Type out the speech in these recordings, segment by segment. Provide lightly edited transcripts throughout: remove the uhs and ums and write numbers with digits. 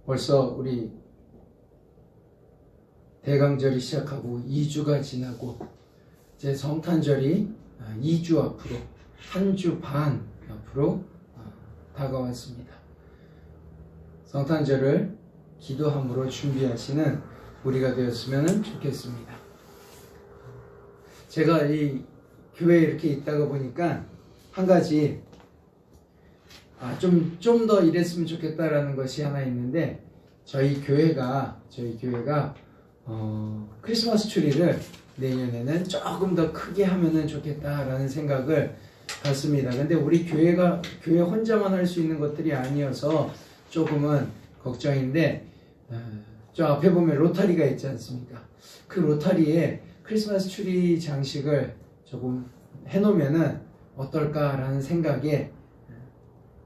벌써 우리 대강절이 시작하고 2주가 지나고 이제 성탄절이 2주 앞으로, 1주 반 앞으로 다가왔습니다. 성탄절을 기도함으로 준비하시는 우리가 되었으면 좋겠습니다. 제가 이 교회에 이렇게 있다가 보니까 한 가지 좀 더 이랬으면 좋겠다라는 것이 하나 있는데, 저희 교회가 크리스마스 트리를 내년에는 조금 더 크게 하면은 좋겠다라는 생각을 갖습니다. 근데 우리 교회 혼자만 할 수 있는 것들이 아니어서 조금은 걱정인데, 저 앞에 보면 로타리가 있지 않습니까? 그 로타리에 크리스마스 트리 장식을 조금 해놓으면은 어떨까라는 생각에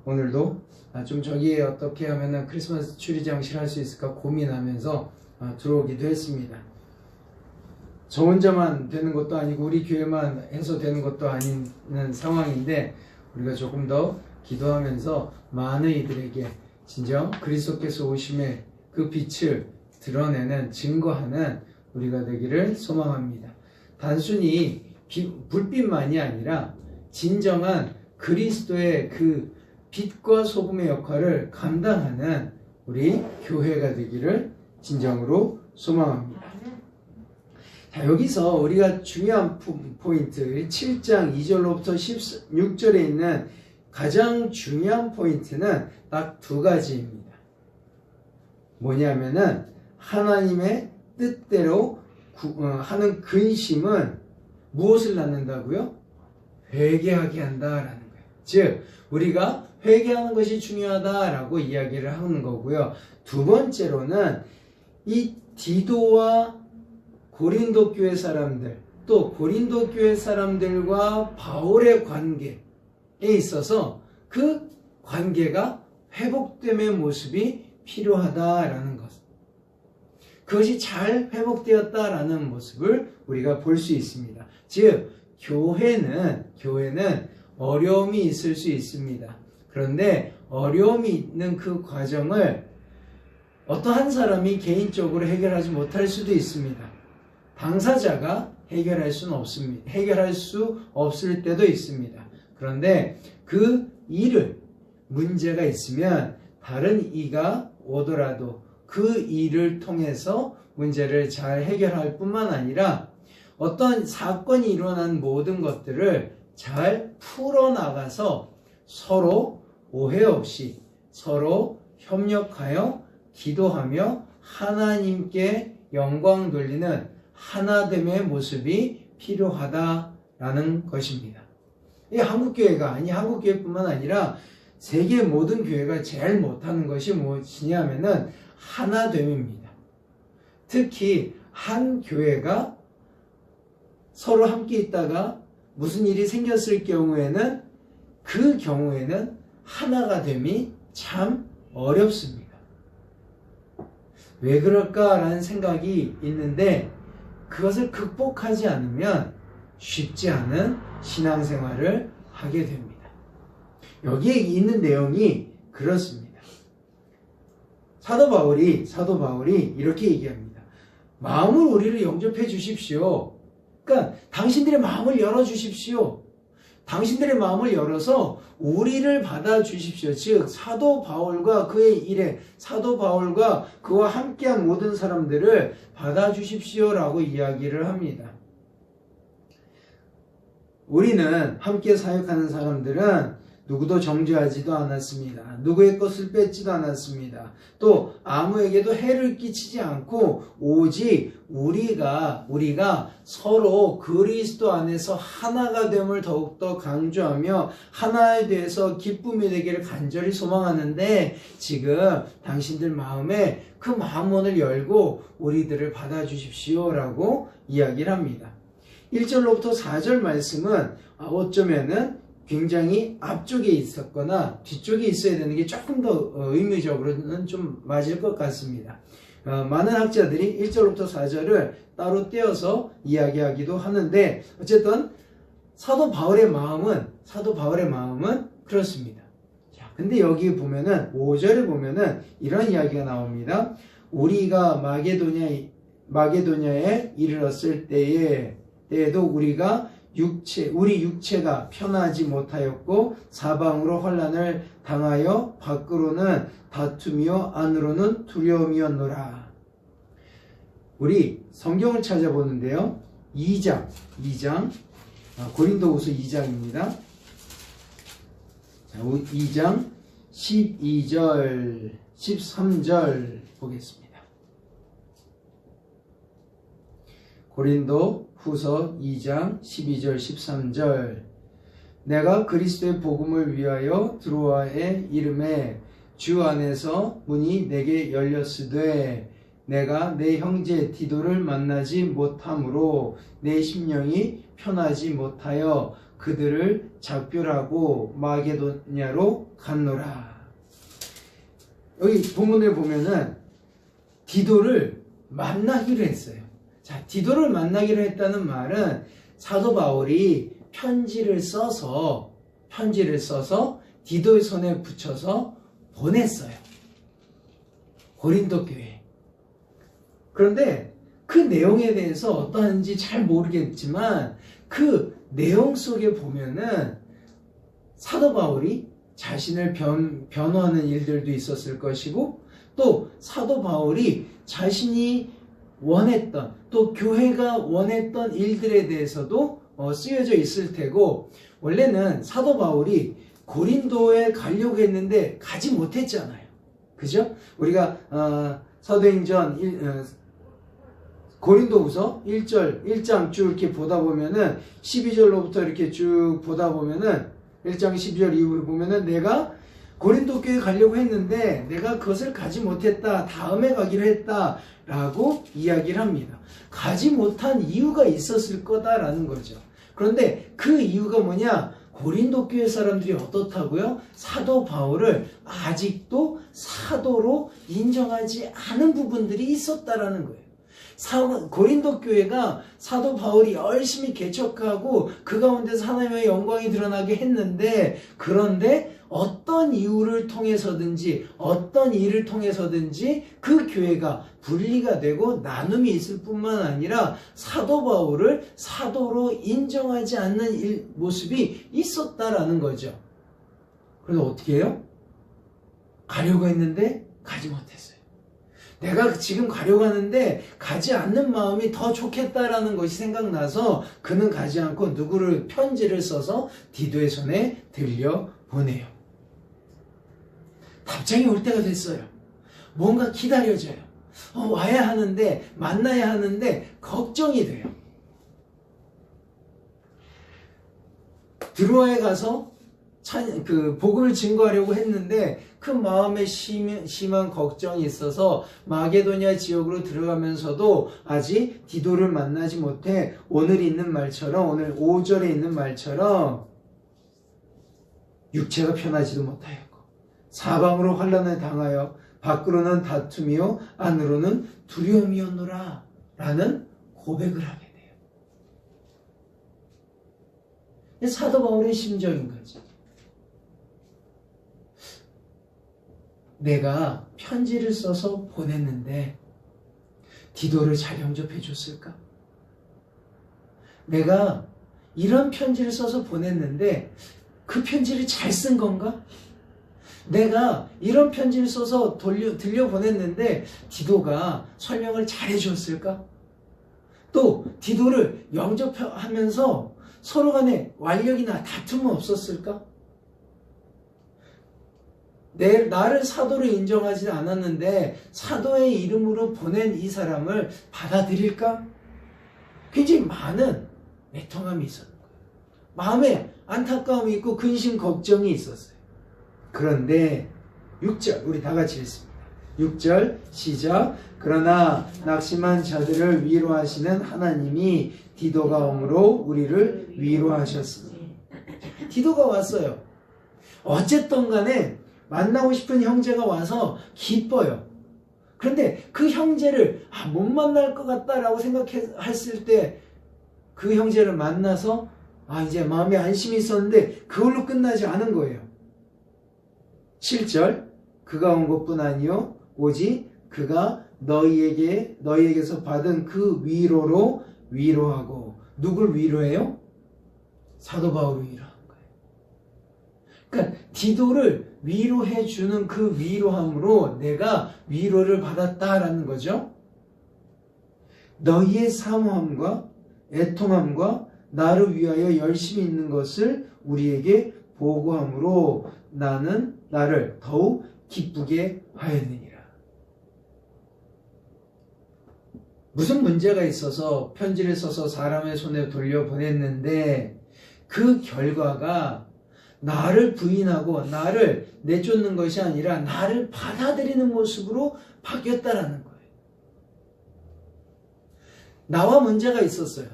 오늘도 좀 저기에 어떻게 하면은 크리스마스 트리 장식을 할 수 있을까 고민하면서 들어오기도 했습니다. 저 혼자만 되는 것도 아니고 우리 교회만 해서 되는 것도 아닌 상황인데, 우리가 조금 더 기도하면서 많은 이들에게 진정 그리스도께서 오심의 그 빛을 드러내는, 증거하는 우리가 되기를 소망합니다. 단순히 불빛만이 아니라 진정한 그리스도의 그 빛과 소금의 역할을 감당하는 우리 교회가 되기를 진정으로 소망합니다. 자, 여기서 우리가 중요한 포인트, 7장 2절로부터 16절에 있는 가장 중요한 포인트는 딱 두 가지입니다. 뭐냐면은 하나님의 뜻대로 하는 근심은 무엇을 낳는다고요? 회개하게 한다라는 거예요. 즉 우리가 회개하는 것이 중요하다라고 이야기를 하는 거고요. 두 번째로는 이 디도와 고린도 교회 사람들, 또 고린도 교회 사람들과 바울의 관계에 있어서 그 관계가 회복됨의 모습이 필요하다라는 것. 그것이 잘 회복되었다라는 모습을 우리가 볼 수 있습니다. 즉 교회는 어려움이 있을 수 있습니다. 그런데 어려움이 있는 그 과정을 어떠한 사람이 개인적으로 해결하지 못할 수도 있습니다. 당사자가 해결할 수는 없습니다. 해결할 수 없을 때도 있습니다. 그런데 그 일을, 문제가 있으면 다른 이가 오더라도 그 일을 통해서 문제를 잘 해결할 뿐만 아니라 어떤 사건이 일어난 모든 것들을 잘 풀어나가서 서로 오해 없이 서로 협력하여 기도하며 하나님께 영광 돌리는 하나됨의 모습이 필요하다라는 것입니다. 이 한국교회뿐만 아니라 세계 모든 교회가 제일 못하는 것이 무엇이냐면은 하나됨입니다. 특히 한 교회가 서로 함께 있다가 무슨 일이 생겼을 경우에는 그 경우에는 하나가 됨이 참 어렵습니다. 왜 그럴까라는 생각이 있는데, 그것을 극복하지 않으면 쉽지 않은 신앙생활을 하게 됩니다. 여기에 있는 내용이 그렇습니다. 사도 바울이 이렇게 얘기합니다. 마음을 우리를 영접해 주십시오. 그러니까 당신들의 마음을 열어주십시오. 당신들의 마음을 열어서 우리를 받아주십시오. 즉 사도 바울과 그의 일에, 사도 바울과 그와 함께한 모든 사람들을 받아주십시오라고 이야기를 합니다. 우리는 함께 사역하는 사람들은 누구도 정죄하지도 않았습니다. 누구의 것을 뺏지도 않았습니다. 또 아무에게도 해를 끼치지 않고 오직 우리가 서로 그리스도 안에서 하나가 됨을 더욱더 강조하며 하나에 대해서 기쁨이 되기를 간절히 소망하는데, 지금 당신들 마음에 그 마음문을 열고 우리들을 받아주십시오라고 이야기를 합니다. 1절로부터 4절 말씀은 어쩌면은 굉장히 앞쪽에 있었거나 뒤쪽에 있어야 되는 게 조금 더 의미적으로는 좀 맞을 것 같습니다. 많은 학자들이 1절부터 4절을 따로 떼어서 이야기하기도 하는데, 어쨌든 사도 바울의 마음은 그렇습니다. 자, 근데 여기 보면은 5절에 보면은 이런 이야기가 나옵니다. 우리가 마게도냐에 이르렀을 때에도 우리가 우리 육체가 편하지 못하였고 사방으로 환난을 당하여 밖으로는 다툼이요 안으로는 두려움이었노라. 우리 성경을 찾아보는데요. 2장 고린도후서 2장입니다. 2장 12절 13절 보겠습니다. 고린도후서 2장 12절 13절 내가 그리스도의 복음을 위하여 드로아에 이름에 주 안에서 문이 내게 열렸으되 내가 내 형제 디도를 만나지 못함으로 내 심령이 편하지 못하여 그들을 작별하고 마게도냐로 갔노라. 여기 본문을 보면은 디도를 만나기로 했어요. 자, 디도를 만나기로 했다는 말은 사도 바울이 편지를 써서 디도의 손에 붙여서 보냈어요. 고린도 교회. 그런데 그 내용에 대해서 어떠한지 잘 모르겠지만 그 내용 속에 보면은 사도 바울이 자신을 변호하는 일들도 있었을 것이고 또 사도 바울이 자신이 원했던 또 교회가 원했던 일들에 대해서도 쓰여져 있을 테고 원래는 사도 바울이 고린도에 가려고 했는데 가지 못했잖아요. 그죠? 우리가 사도행전 고린도후서 1장 쭉 이렇게 보다 보면은 12절로부터 이렇게 쭉 보다 보면은 1장 12절 이후에 보면은 내가 고린도 교회 가려고 했는데 내가 그것을 가지 못했다. 다음에 가기로 했다. 라고 이야기를 합니다. 가지 못한 이유가 있었을 거다라는 거죠. 그런데 그 이유가 뭐냐? 고린도 교회 사람들이 어떻다고요? 사도 바울을 아직도 사도로 인정하지 않은 부분들이 있었다라는 거예요. 고린도 교회가 사도 바울이 열심히 개척하고 그 가운데서 하나님의 영광이 드러나게 했는데 그런데 어떤 이유를 통해서든지 어떤 일을 통해서든지 그 교회가 분리가 되고 나눔이 있을 뿐만 아니라 사도 바울을 사도로 인정하지 않는 모습이 있었다라는 거죠. 그래서 어떻게 해요? 가려고 했는데 가지 못했어요. 내가 지금 가려고 하는데 가지 않는 마음이 더 좋겠다라는 것이 생각나서 그는 가지 않고 누구를 편지를 써서 디도의 손에 들려보내요. 답장이 올 때가 됐어요. 뭔가 기다려져요. 와야 하는데 만나야 하는데 걱정이 돼요. 드로아에 가서 복음을 증거하려고 했는데 그 마음에 심한 걱정이 있어서 마게도냐 지역으로 들어가면서도 아직 디도를 만나지 못해 오늘 있는 말처럼 오늘 5절에 있는 말처럼 육체가 편하지도 못하였고 사방으로 환난을 당하여 밖으로는 다툼이요 안으로는 두려움이었노라 라는 고백을 하게 돼요. 사도 바울의 심정인 거지. 내가 편지를 써서 보냈는데 디도를 잘 영접해 줬을까? 내가 이런 편지를 써서 보냈는데 그 편지를 잘 쓴 건가? 내가 이런 편지를 써서 들려보냈는데 디도가 설명을 잘 해줬을까? 또 디도를 영접하면서 서로 간에 완력이나 다툼은 없었을까? 나를 사도로 인정하지 않았는데 사도의 이름으로 보낸 이 사람을 받아들일까? 굉장히 많은 애통함이 있었는 거예요. 마음에 안타까움이 있고 근심 걱정이 있었어요. 그런데 6절 우리 다 같이 읽습니다. 6절 시작. 그러나 낙심한 자들을 위로하시는 하나님이 디도가 오므로 우리를 위로하셨으니. 디도가 왔어요. 어쨌든 간에 만나고 싶은 형제가 와서 기뻐요. 그런데 그 형제를 못 만날 것 같다라고 생각했을 때 그 형제를 만나서 이제 마음에 안심이 있었는데 그걸로 끝나지 않은 거예요. 7절 그가 온 것뿐 아니요 오직 그가 너희에게서 받은 그 위로로 위로하고. 누굴 위로해요? 사도 바울을 위로하는 거예요. 그러니까 디도를 위로해 주는 그 위로함으로 내가 위로를 받았다라는 거죠. 너희의 사모함과 애통함과 나를 위하여 열심히 있는 것을 우리에게 보고함으로 나는 나를 더욱 기쁘게 하였느니라. 무슨 문제가 있어서 편지를 써서 사람의 손에 돌려보냈는데 그 결과가 나를 부인하고 나를 내쫓는 것이 아니라 나를 받아들이는 모습으로 바뀌었다라는 거예요. 나와 문제가 있었어요.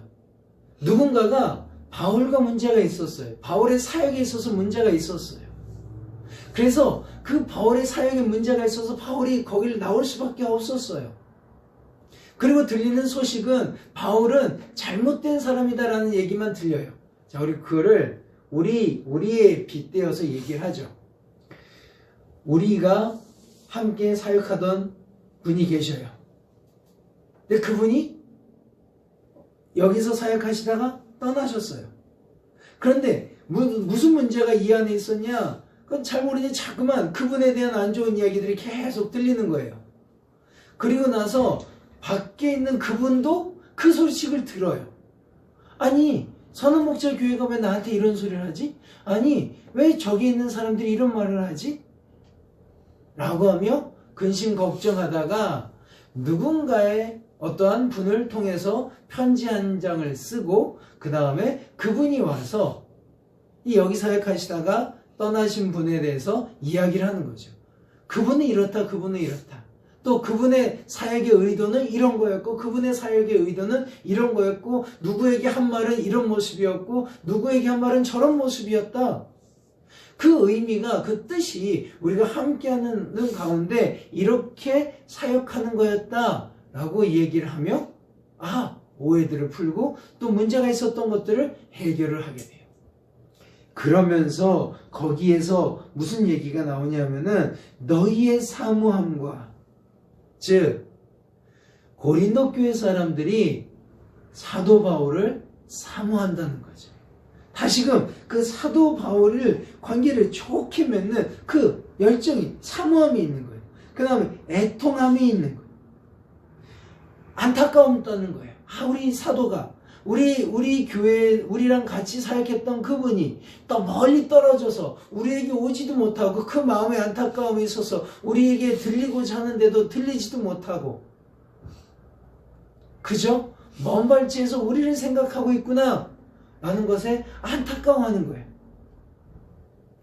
누군가가 바울과 문제가 있었어요. 바울의 사역에 있어서 문제가 있었어요. 그래서 그 바울의 사역에 문제가 있어서 바울이 거기를 나올 수밖에 없었어요. 그리고 들리는 소식은 바울은 잘못된 사람이다라는 얘기만 들려요. 자, 우리 그거를 우리의 빗대어서 얘기를 하죠. 우리가 함께 사역하던 분이 계셔요. 근데 그분이 여기서 사역하시다가 떠나셨어요. 그런데 무슨 문제가 이 안에 있었냐? 그건 잘 모르니 자꾸만 그분에 대한 안 좋은 이야기들이 계속 들리는 거예요. 그리고 나서 밖에 있는 그분도 그 소식을 들어요. 아니, 선한 목자 교회가 왜 나한테 이런 소리를 하지? 아니, 왜 저기 있는 사람들이 이런 말을 하지? 라고 하며 근심 걱정하다가 누군가의 어떠한 분을 통해서 편지 한 장을 쓰고 그 다음에 그분이 와서 이 여기 사역하시다가 떠나신 분에 대해서 이야기를 하는 거죠. 그분은 이렇다, 그분은 이렇다. 또 그분의 사역의 의도는 이런 거였고 그분의 사역의 의도는 이런 거였고 누구에게 한 말은 이런 모습이었고 누구에게 한 말은 저런 모습이었다. 그 의미가 그 뜻이 우리가 함께하는 가운데 이렇게 사역하는 거였다라고 얘기를 하며 오해들을 풀고 또 문제가 있었던 것들을 해결을 하게 돼요. 그러면서 거기에서 무슨 얘기가 나오냐면은 너희의 사모함과 즉 고린도 교회 사람들이 사도 바울을 사모한다는 거죠. 다시금 그 사도 바울을 관계를 좋게 맺는 그 열정이 사모함이 있는 거예요. 그 다음에 애통함이 있는 거예요. 안타까움이 있다는 거예요. 우리 사도가 우리 교회 우리랑 같이 사역했던 그분이 또 멀리 떨어져서 우리에게 오지도 못하고 그 마음에 안타까움이 있어서 우리에게 들리고자 하는데도 들리지도 못하고 그저 먼 발치에서 우리를 생각하고 있구나 라는 것에 안타까워하는 거예요.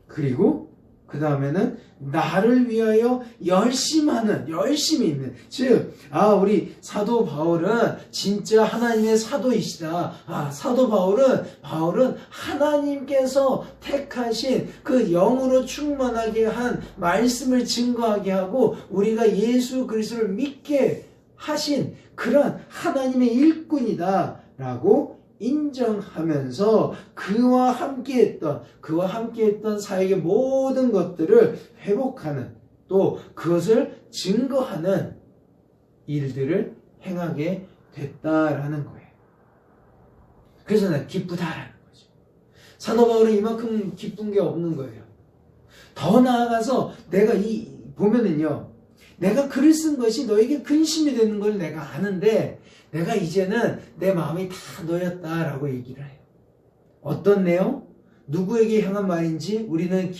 그리고 그 다음에는 나를 위하여 열심히 있는 즉 우리 사도 바울은 진짜 하나님의 사도이시다. 사도 바울은 하나님께서 택하신 그 영으로 충만하게 한 말씀을 증거하게 하고 우리가 예수 그리스도를 믿게 하신 그런 하나님의 일꾼이다 라고 인정하면서 그와 함께했던 사역의 모든 것들을 회복하는 또 그것을 증거하는 일들을 행하게 됐다라는 거예요. 그래서 난 기쁘다라는 거죠. 사도 바울은 이만큼 기쁜 게 없는 거예요. 더 나아가서 내가 보면은요, 내가 글을 쓴 것이 너에게 근심이 되는 걸 내가 아는데 내가 이제는 내 마음이 다 놓였다라고 얘기를 해요. 어떤 내용? 누구에게 향한 말인지 우리는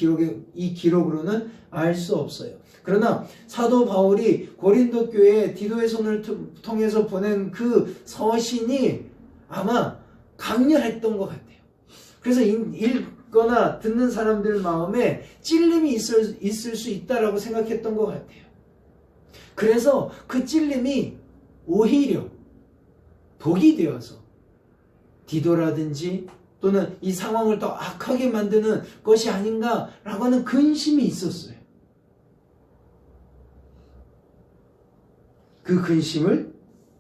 이 기록으로는 알 수 없어요. 그러나 사도 바울이 고린도 교회에 디도의 손을 통해서 보낸 그 서신이 아마 강렬했던 것 같아요. 그래서 읽거나 듣는 사람들 마음에 찔림이 있을 수 있다라고 생각했던 것 같아요. 그래서 그 찔림이 오히려 독이 되어서 디도라든지 또는 이 상황을 더 악하게 만드는 것이 아닌가라고 하는 근심이 있었어요. 그 근심을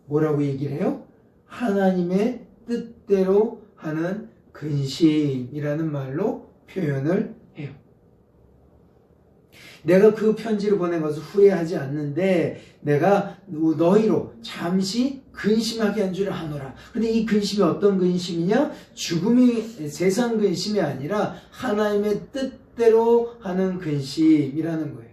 뭐라고 얘기를 해요? 하나님의 뜻대로 하는 근심이라는 말로 표현을 해요. 내가 그 편지를 보낸 것을 후회하지 않는데 내가 너희로 잠시 근심하게 한 줄 아노라. 근데 이 근심이 어떤 근심이냐? 죽음이 세상 근심이 아니라 하나님의 뜻대로 하는 근심이라는 거예요.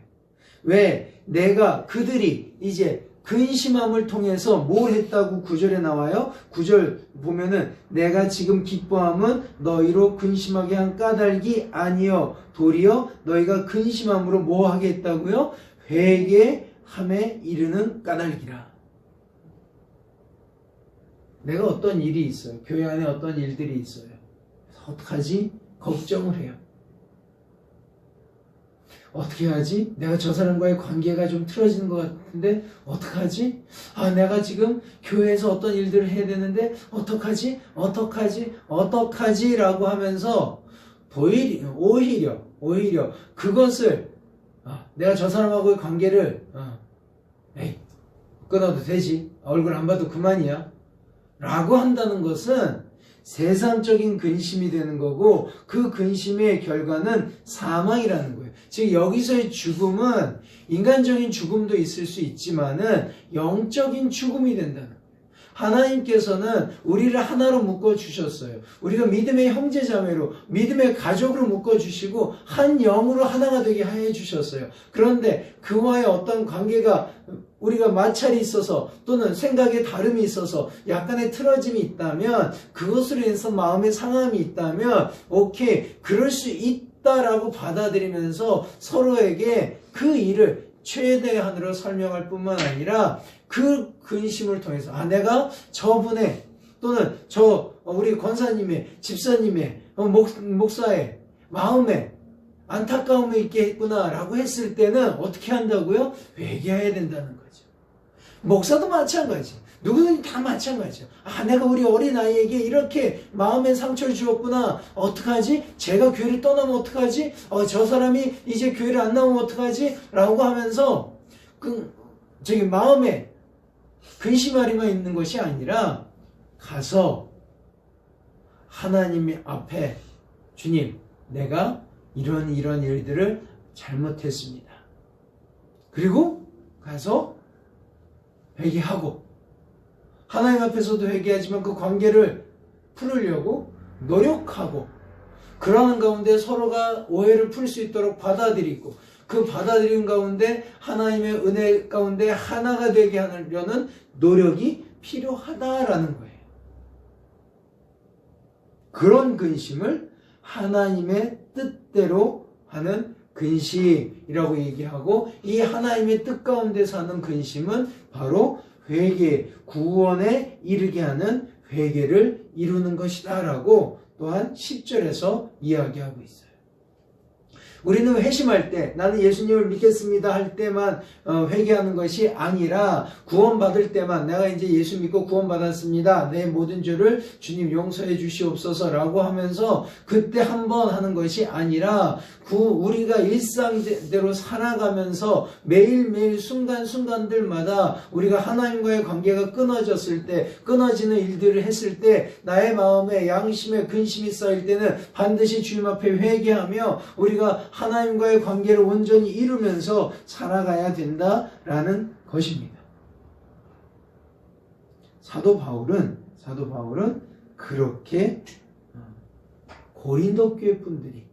왜? 내가 그들이 이제 근심함을 통해서 뭘 했다고 9절에 나와요? 9절 보면은 내가 지금 기뻐함은 너희로 근심하게 한 까닭이 아니요 도리어 너희가 근심함으로 뭐 하겠다고요? 회개함에 이르는 까닭이라. 내가 어떤 일이 있어요. 교회 안에 어떤 일들이 있어요. 어떡하지? 걱정을 해요. 어떻게 하지? 내가 저 사람과의 관계가 좀 틀어지는 것 같은데 어떡하지? 아, 내가 지금 교회에서 어떤 일들을 해야 되는데 어떡하지? 라고 하면서 오히려 그것을 내가 저 사람하고의 관계를 끊어도 되지. 얼굴 안 봐도 그만이야. 라고 한다는 것은 세상적인 근심이 되는 거고 그 근심의 결과는 사망이라는 거예요. 즉 여기서의 죽음은 인간적인 죽음도 있을 수 있지만은 영적인 죽음이 된다는 거예요. 하나님께서는 우리를 하나로 묶어주셨어요. 우리가 믿음의 형제자매로 믿음의 가족으로 묶어주시고 한 영으로 하나가 되게 해주셨어요. 그런데 그와의 어떤 관계가 우리가 마찰이 있어서 또는 생각에 다름이 있어서 약간의 틀어짐이 있다면 그것으로 인해서 마음의 상함이 있다면 오케이 그럴 수 있다라고 받아들이면서 서로에게 그 일을 최대한으로 설명할 뿐만 아니라 그 근심을 통해서 내가 저분의 또는 우리 권사님의 집사님의 목사의 마음에 안타까움이 있게 했구나 라고 했을 때는 어떻게 한다고요? 회개해야 된다는 거죠. 목사도 마찬가지. 누구든지 다 마찬가지죠. 내가 우리 어린아이에게 이렇게 마음에 상처를 주었구나. 어떡하지? 제가 교회를 떠나면 어떡하지? 저 사람이 이제 교회를 안 나오면 어떡하지? 라고 하면서 마음에 근심하리만 있는 것이 아니라 가서 하나님 앞에 주님 내가 이런 일들을 잘못했습니다. 그리고 가서 회개하고 하나님 앞에서도 회개하지만 그 관계를 풀으려고 노력하고 그러는 가운데 서로가 오해를 풀 수 있도록 받아들이고 그 받아들이는 가운데 하나님의 은혜 가운데 하나가 되게 하려는 노력이 필요하다라는 거예요. 그런 근심을 하나님의 뜻대로 하는 근심이라고 얘기하고 이 하나님의 뜻 가운데 사는 근심은 바로 회개, 구원에 이르게 하는 회개를 이루는 것이다 라고 또한 10절에서 이야기하고 있어요. 우리는 회심할 때 나는 예수님을 믿겠습니다 할 때만 회개하는 것이 아니라 구원받을 때만 내가 이제 예수 믿고 구원받았습니다. 내 모든 죄를 주님 용서해 주시옵소서 라고 하면서 그때 한번 하는 것이 아니라 우리가 일상대로 살아가면서 매일매일 순간순간들마다 우리가 하나님과의 관계가 끊어졌을 때 끊어지는 일들을 했을 때 나의 마음에 양심에 근심이 쌓일 때는 반드시 주님 앞에 회개하며 우리가 하나님과의 관계를 온전히 이루면서 살아가야 된다라는 것입니다. 사도 바울은 그렇게 고린도 교회 분들이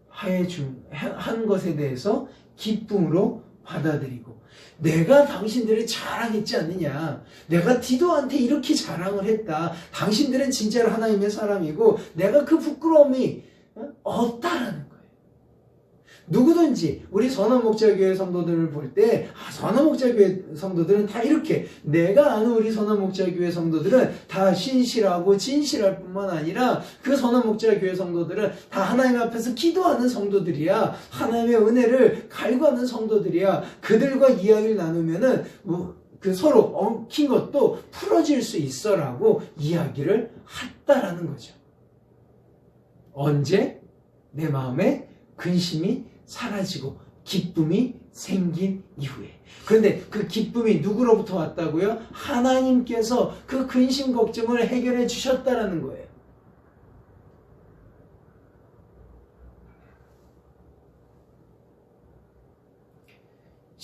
한 것에 대해서 기쁨으로 받아들이고 내가 당신들을 자랑했지 않느냐. 내가 디도한테 이렇게 자랑을 했다. 당신들은 진짜로 하나님의 사람이고 내가 그 부끄러움이 없다라는 거예요. 누구든지 우리 선한목자교회 성도들을 볼 때 선한목자교회 성도들은 다 이렇게 내가 아는 우리 선한목자교회 성도들은 다 신실하고 진실할 뿐만 아니라 그 선한목자교회 성도들은 다 하나님 앞에서 기도하는 성도들이야. 하나님의 은혜를 갈구하는 성도들이야. 그들과 이야기를 나누면은 그 서로 엉킨 것도 풀어질 수 있어라고 이야기를 했다라는 거죠. 언제? 내 마음에 근심이 사라지고 기쁨이 생긴 이후에. 그런데 그 기쁨이 누구로부터 왔다고요? 하나님께서 그 근심 걱정을 해결해 주셨다라는 거예요.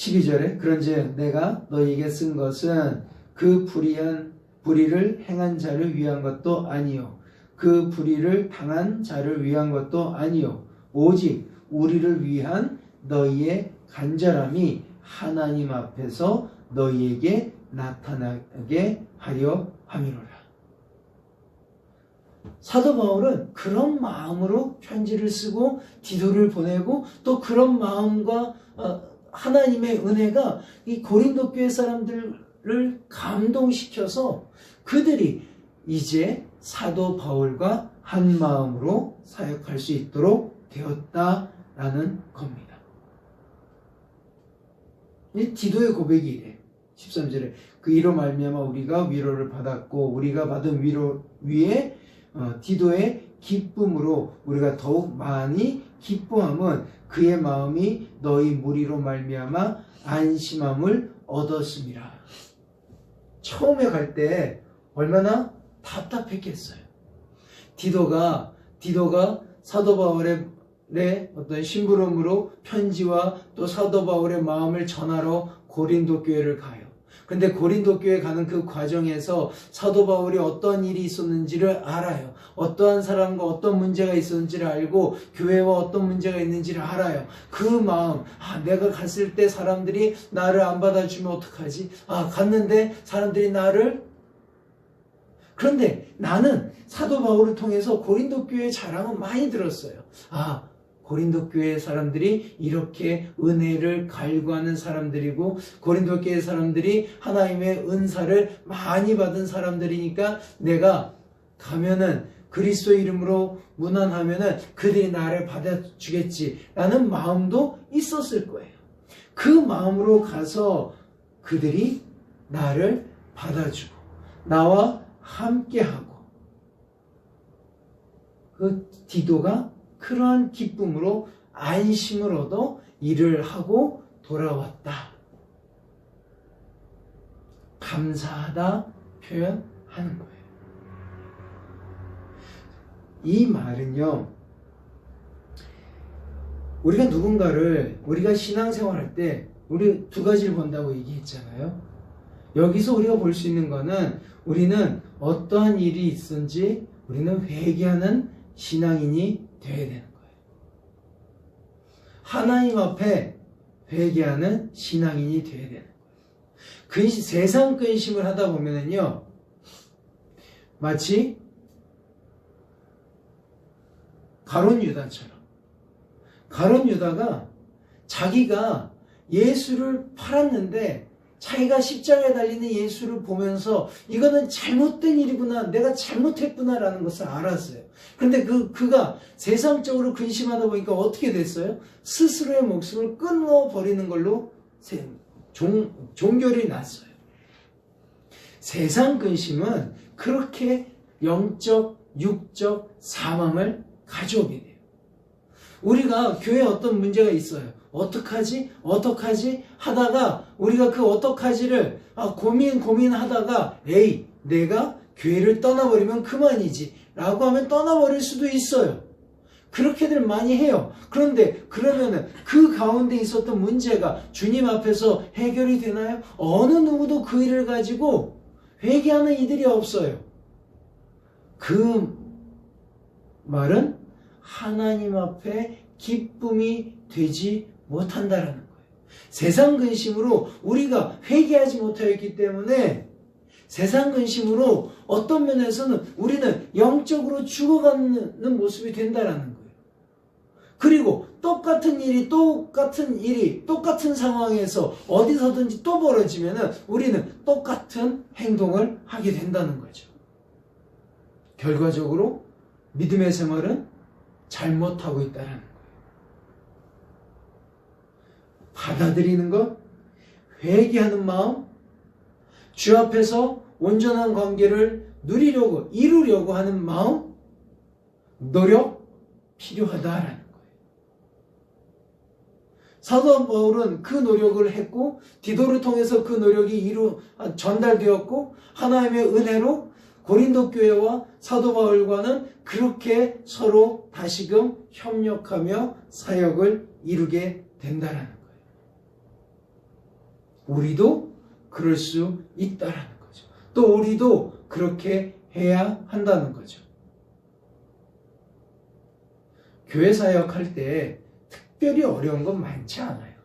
12절에 그런즉 내가 너희에게 쓴 것은 그 불의를 행한 자를 위한 것도 아니요 그 불의를 당한 자를 위한 것도 아니요 오직 우리를 위한 너희의 간절함이 하나님 앞에서 너희에게 나타나게 하려 함이로라. 사도 바울은 그런 마음으로 편지를 쓰고 디도를 보내고 또 그런 마음과 하나님의 은혜가 이 고린도 교회 사람들을 감동시켜서 그들이 이제 사도 바울과 한 마음으로 사역할 수 있도록 되었다라는 겁니다. 이 디도의 고백이 이래요. 13절에 그 이로 말미암아 우리가 위로를 받았고 우리가 받은 위로 위에 디도의 기쁨으로 우리가 더욱 많이 기뻐함은 그의 마음이 너희 무리로 말미암아 안심함을 얻었습니다. 처음에 갈 때 얼마나 답답했겠어요. 디도가 사도 바울의 어떤 심부름으로 편지와 또 사도 바울의 마음을 전하러 고린도 교회를 가요. 근데 고린도 교회 가는 그 과정에서 사도 바울이 어떤 일이 있었는지를 알아요. 어떠한 사람과 어떤 문제가 있었는지를 알고 교회와 어떤 문제가 있는지를 알아요. 그 마음, 내가 갔을 때 사람들이 나를 안 받아주면 어떡하지? 갔는데 사람들이 그런데 나는 사도 바울을 통해서 고린도 교회의 자랑은 많이 들었어요. 고린도 교회 사람들이 이렇게 은혜를 갈구하는 사람들이고 고린도 교회 사람들이 하나님의 은사를 많이 받은 사람들이니까 내가 가면은 그리스도 이름으로 문안하면은 그들이 나를 받아주겠지라는 마음도 있었을 거예요. 그 마음으로 가서 그들이 나를 받아주고 나와 함께하고 그 디도가 그러한 기쁨으로 안심을 얻어 일을 하고 돌아왔다. 감사하다 표현하는 거예요. 이 말은요, 우리가 신앙생활할 때 우리 두 가지를 본다고 얘기했잖아요. 여기서 우리가 볼 수 있는 거는 우리는 어떠한 일이 있든지 우리는 회개하는 신앙인이 되어야 되는 거예요. 하나님 앞에 회개하는 신앙인이 되어야 되는 거예요. 세상 근심을 하다 보면은요, 마치 가룟 유다가 자기가 예수를 팔았는데 자기가 십자가에 달리는 예수를 보면서 이거는 잘못된 일이구나, 내가 잘못했구나라는 것을 알았어요. 그런데 그가 세상적으로 근심하다 보니까 어떻게 됐어요? 스스로의 목숨을 끊어버리는 걸로 종결이 났어요. 세상 근심은 그렇게 영적, 육적 사망을 가져오게 돼요. 우리가 교회에 어떤 문제가 있어요. 어떡하지 하다가 우리가 그 어떡하지를 고민하다가 내가 교회를 떠나버리면 그만이지 라고 하면 떠나버릴 수도 있어요. 그렇게들 많이 해요. 그런데 그러면은 그 가운데 있었던 문제가 주님 앞에서 해결이 되나요? 어느 누구도 그 일을 가지고 회개하는 이들이 없어요. 그 말은 하나님 앞에 기쁨이 되지 못한다라는 거예요. 세상 근심으로 우리가 회개하지 못하였기 때문에 세상 근심으로 어떤 면에서는 우리는 영적으로 죽어가는 모습이 된다라는 거예요. 그리고 똑같은 상황에서 어디서든지 또 벌어지면은 우리는 똑같은 행동을 하게 된다는 거죠. 결과적으로 믿음의 생활은 잘못하고 있다는 거예요. 받아들이는 것, 회개하는 마음, 주 앞에서 온전한 관계를 이루려고 하는 마음, 노력 필요하다라는 거예요. 사도 바울은 그 노력을 했고 디도를 통해서 그 노력이 전달되었고 하나님의 은혜로 고린도 교회와 사도 바울과는 그렇게 서로 다시금 협력하며 사역을 이루게 된다라는 거예요. 우리도 그럴 수 있다라는 거죠. 또 우리도 그렇게 해야 한다는 거죠. 교회 사역할 때 특별히 어려운 건 많지 않아요.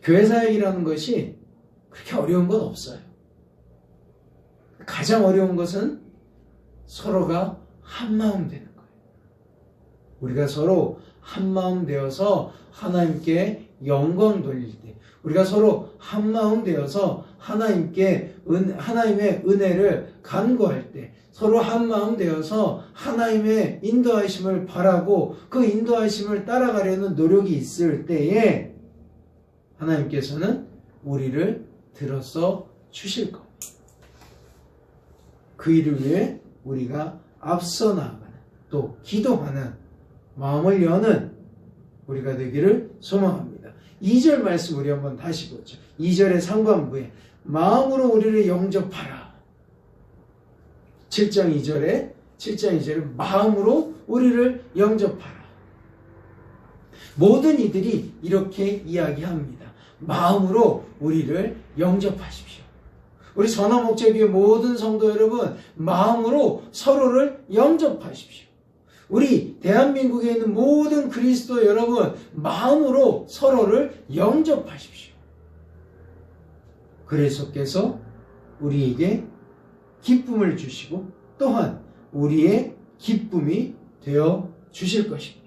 교회 사역이라는 것이 그렇게 어려운 건 없어요. 가장 어려운 것은 서로가 한마음 되는 거예요. 우리가 서로 한마음 되어서 하나님께 영광 돌릴 때, 우리가 서로 한마음 되어서 하나님께 하나님의 은혜를 간구할 때, 서로 한마음 되어서 하나님의 인도하심을 바라고 그 인도하심을 따라가려는 노력이 있을 때에 하나님께서는 우리를 들어서 주실 겁니다. 그 일을 위해 우리가 앞서 나아가는, 또 기도하는, 마음을 여는 우리가 되기를 소망합니다. 2절 말씀 우리 한번 다시 보죠. 2절의 상반부에 마음으로 우리를 영접하라. 7장 2절에 마음으로 우리를 영접하라. 모든 이들이 이렇게 이야기합니다. 마음으로 우리를 영접하십시오. 우리 전화목적교회 모든 성도 여러분, 마음으로 서로를 영접하십시오. 우리 대한민국에 있는 모든 그리스도 여러분, 마음으로 서로를 영접하십시오. 그리스도께서 우리에게 기쁨을 주시고 또한 우리의 기쁨이 되어 주실 것입니다.